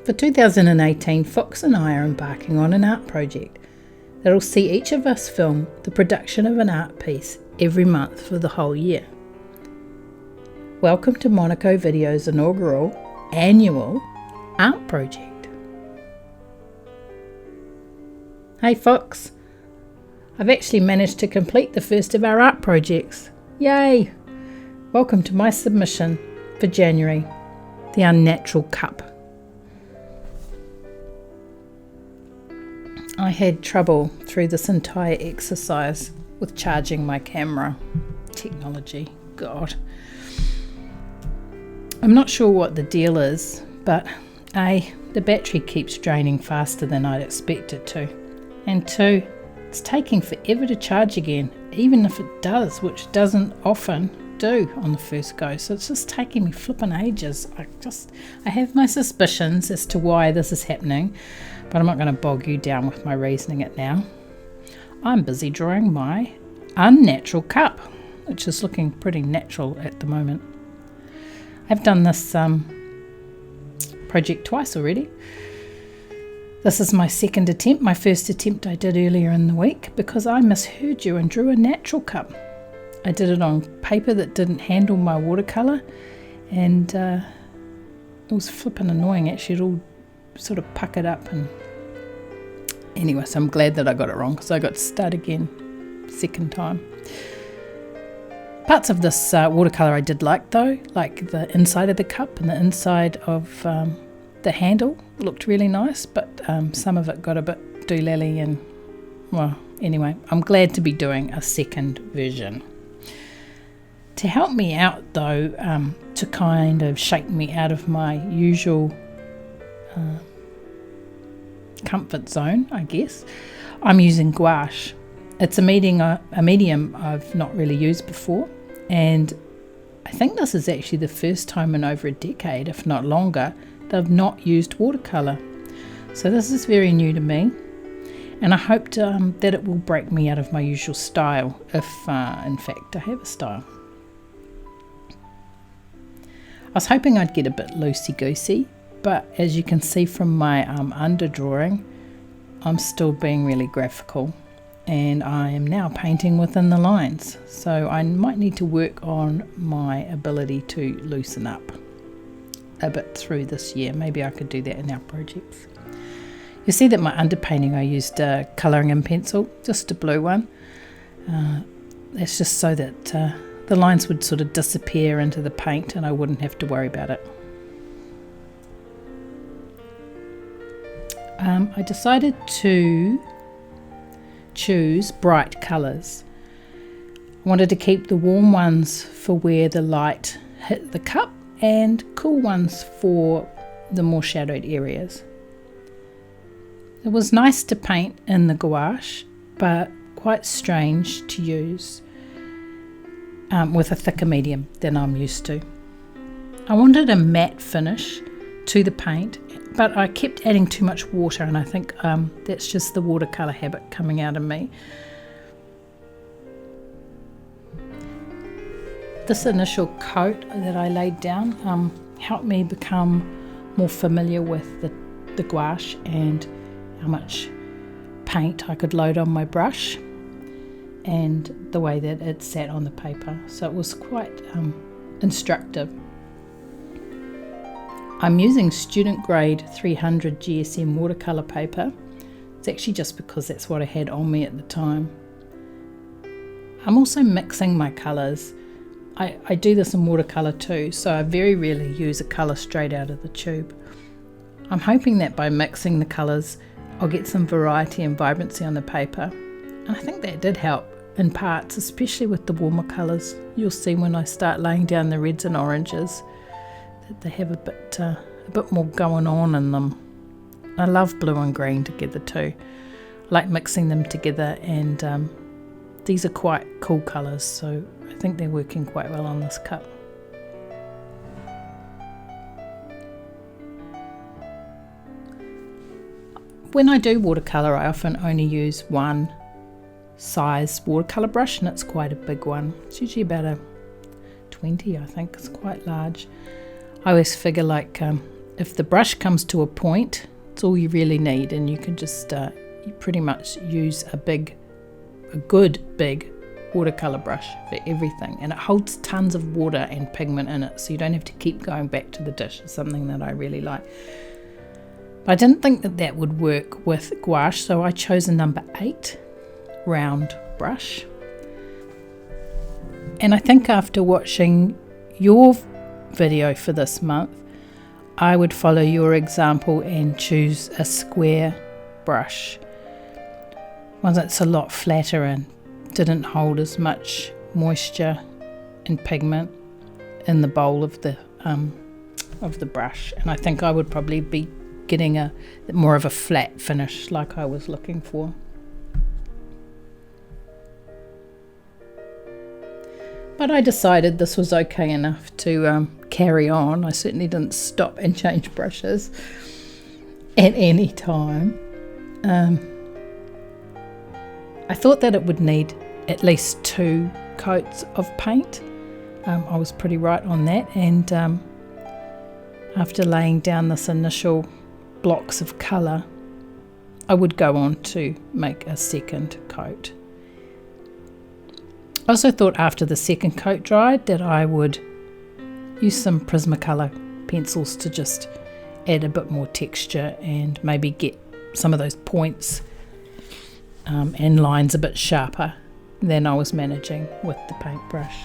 For 2018, Fox and I are embarking on an art project that'll see each of us film the production of an art piece every month for the whole year. Welcome to Monaco Video's inaugural annual art project. Hey Fox, I've actually managed to complete the first of our art projects. Yay! Welcome to my submission for January, the Unnatural Cup. I had trouble through this entire exercise with charging my camera. Technology, God. I'm not sure what the deal is, but A, the battery keeps draining faster than I'd expect it to, and 2, it's taking forever to charge again, even if it does, which doesn't often do on the first go. So it's just taking me flipping ages. I have my suspicions as to why this is happening, but I'm not going to bog you down with my reasoning it now. I'm busy drawing my unnatural cup, which is looking pretty natural at the moment. I've done this project twice already. This is my second attempt. My first attempt I did earlier in the week because I misheard you and drew a natural cup. I did it on paper that didn't handle my watercolour, and it was flipping annoying actually. It all sort of puckered up, and anyway, so I'm glad that I got it wrong because I got to start again second time. Parts of this watercolour I did like though, like the inside of the cup and the inside of the handle looked really nice, but some of it got a bit doolally, and well, anyway, I'm glad to be doing a second version. To help me out though, to kind of shake me out of my usual comfort zone, I guess, I'm using gouache. It's a medium I've not really used before, and I think this is actually the first time in over a decade, if not longer, that I've not used watercolour. So this is very new to me, and I hope that it will break me out of my usual style, if in fact I have a style. I was hoping I'd get a bit loosey-goosey, but as you can see from my underdrawing, I'm still being really graphical, and I am now painting within the lines, so I might need to work on my ability to loosen up a bit through this year. Maybe I could do that in our projects. You'll see that my underpainting I used a colouring in pencil, just a blue one. That's just so that the lines would sort of disappear into the paint and I wouldn't have to worry about it. I decided to choose bright colours. I wanted to keep the warm ones for where the light hit the cup and cool ones for the more shadowed areas. It was nice to paint in the gouache, but quite strange to use with a thicker medium than I'm used to. I wanted a matte finish to the paint, but I kept adding too much water, and I think that's just the watercolour habit coming out of me. This initial coat that I laid down helped me become more familiar with the gouache and how much paint I could load on my brush and the way that it sat on the paper. So it was quite instructive. I'm using student grade 300 GSM watercolour paper. It's actually just because that's what I had on me at the time. I'm also mixing my colours. I do this in watercolour too, so I very rarely use a colour straight out of the tube. I'm hoping that by mixing the colours I'll get some variety and vibrancy on the paper, and I think that did help in parts, especially with the warmer colours. You'll see when I start laying down the reds and oranges that they have a bit more going on in them. I love blue and green together too. I like mixing them together, and these are quite cool colours, so I think they're working quite well on this cup. When I do watercolour, I often only use one size watercolour brush, and it's quite a big one. It's usually about a 20, I think. It's quite large. I always figure like If the brush comes to a point, it's all you really need, and you can just you pretty much use a good big watercolor brush for everything, and it holds tons of water and pigment in it, so you don't have to keep going back to the dish. It's something that I really like. But I didn't think that would work with gouache, so I chose a number 8 round brush. And I think after watching your video for this month, I would follow your example and choose a square brush, one that's a lot flatter and didn't hold as much moisture and pigment in the bowl of the brush. And I think I would probably be getting a more of a flat finish like I was looking for. But I decided this was okay enough to carry on. I certainly didn't stop and change brushes at any time. I thought that it would need at least 2 coats of paint. I was pretty right on that, and after laying down this initial blocks of colour, I would go on to make a second coat. I also thought after the second coat dried that I would use some Prismacolor pencils to just add a bit more texture and maybe get some of those points and lines a bit sharper than I was managing with the paintbrush.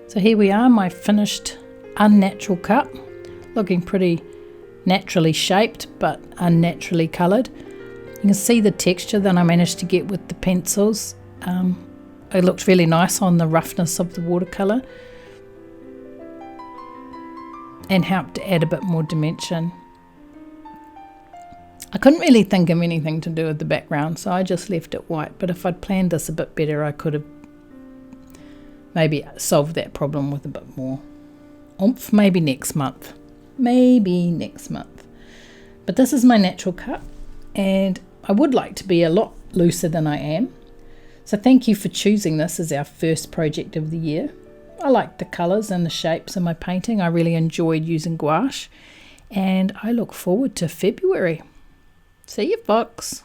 So here we are, my finished unnatural cup, looking pretty naturally shaped but unnaturally coloured. You can see the texture that I managed to get with the pencils. It looked really nice on the roughness of the watercolour and helped to add a bit more dimension. I couldn't really think of anything to do with the background, so I just left it white, but if I'd planned this a bit better I could have maybe solved that problem with a bit more oomph. Maybe next month. But this is my natural cup, and I would like to be a lot looser than I am. So thank you for choosing this as our first project of the year. I like the colours and the shapes in my painting. I really enjoyed using gouache, and I look forward to February. See you, Fox.